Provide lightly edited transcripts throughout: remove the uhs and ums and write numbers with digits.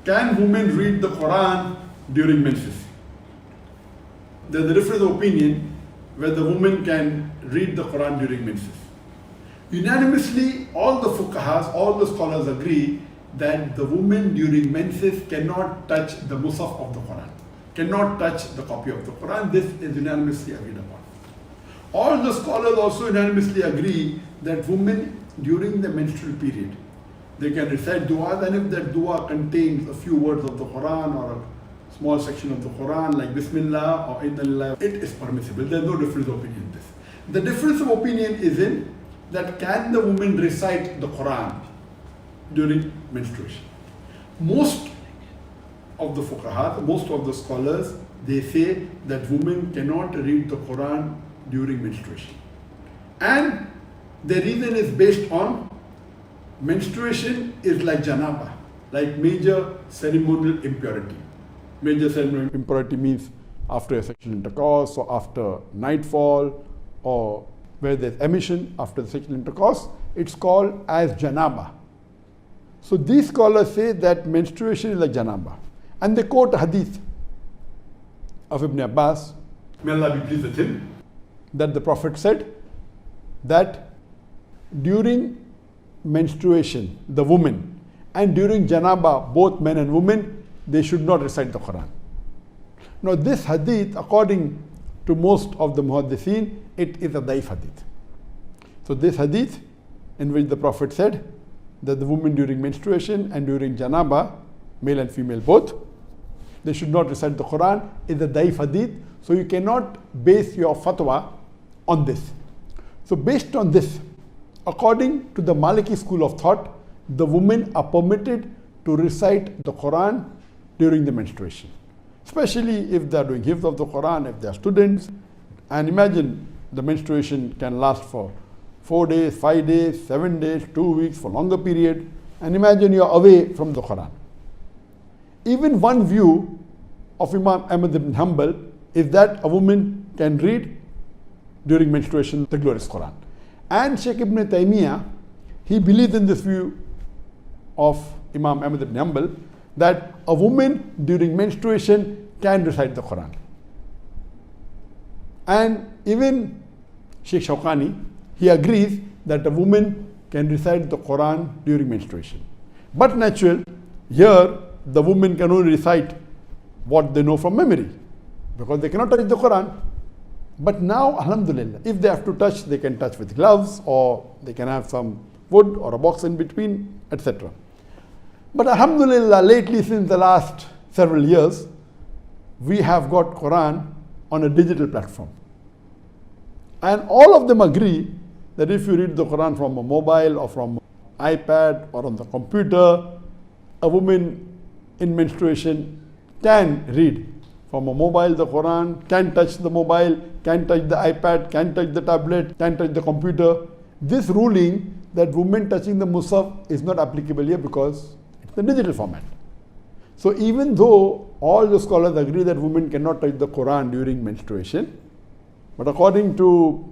Can women read the Quran during menses? There's a difference of opinion whether women can read the Quran during menses. Unanimously, all the fuqahas, all the scholars agree that the woman during menses cannot touch the mushaf of the Quran, cannot touch the copy of the Quran. This is unanimously agreed upon. All the scholars also unanimously agree that women during the menstrual period, they can recite dua, and if that dua contains a few words of the Quran or a small section of the Quran like Bismillah or Inna Lillahi, it is permissible. There is no difference of opinion in this. The difference of opinion is in that can the woman recite the Quran during menstruation. Most of the fuqaha, most of the scholars, they say that women cannot read the Quran during menstruation. And the reason is based on menstruation is like janaba, like major ceremonial impurity. Major ceremonial impurity means after a sexual intercourse or after nightfall or where there's emission after the sexual intercourse. It's called as janaba. So these scholars say that menstruation is like janaba. And they quote a hadith of Ibn Abbas, may Allah be pleased with him, that the Prophet said that during menstruation, the woman, and during janaba, both men and women, they should not recite the Quran. Now this hadith, according to most of the muhaddithin, it is a daif hadith. So this hadith, in which the Prophet said that the woman during menstruation and during janaba, male and female both, they should not recite the Quran, is a daif hadith. So you cannot base your fatwa on this. So based on this, according to the Maliki school of thought, the women are permitted to recite the Quran during the menstruation. Especially if they are doing hifz of the Quran, if they are students. And imagine the menstruation can last for 4 days, 5 days, 7 days, 2 weeks, for longer period. And imagine you are away from the Quran. Even one view of Imam Ahmad ibn Hanbal is that a woman can read during menstruation the glorious Quran. And Sheikh Ibn Taymiyyah, he believes in this view of Imam Ahmad ibn Hanbal that a woman during menstruation can recite the Quran. And even Sheikh Shawqani, he agrees that a woman can recite the Quran during menstruation. But natural, here the woman can only recite what they know from memory, because they cannot touch the Quran. But now, alhamdulillah, if they have to touch, they can touch with gloves, or they can have some wood or a box in between, etc. But alhamdulillah, lately, since the last several years, we have got Quran on a digital platform. And all of them agree that if you read the Quran from a mobile or from an iPad or on the computer, a woman in menstruation can read from a mobile the Quran, can touch the mobile, can touch the iPad, can touch the tablet, can touch the computer. This ruling that women touching the mushaf is not applicable here because it's the digital format. So even though all the scholars agree that women cannot touch the Quran during menstruation, but according to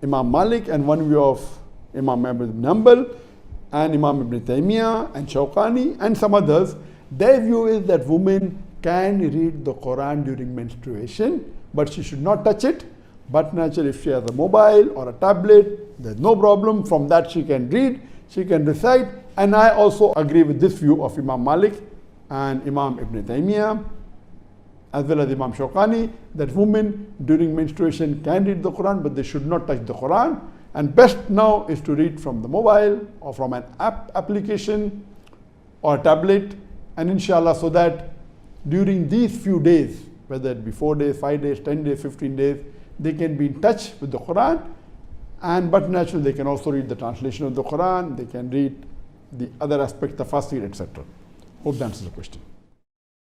Imam Malik and one view of Imam Ahmad ibn Hanbal and Imam Ibn Taymiyyah and Shawqani and some others, their view is that women can read the Quran during menstruation, but she should not touch it. But naturally, if she has a mobile or a tablet, there's no problem. From that she can read, she can recite. And I also agree with this view of Imam Malik and Imam Ibn Taymiyyah, as well as Imam Shawqani, that women during menstruation can read the Quran, but they should not touch the Quran. And best now is to read from the mobile or from an application or a tablet, and inshallah, so that during these few days, whether it be 4 days, 5 days, 10 days, 15 days, they can be in touch with the Quran. And but naturally, they can also read the translation of the Quran, they can read the other aspects, the tafsir, etc. Hope that answers the question.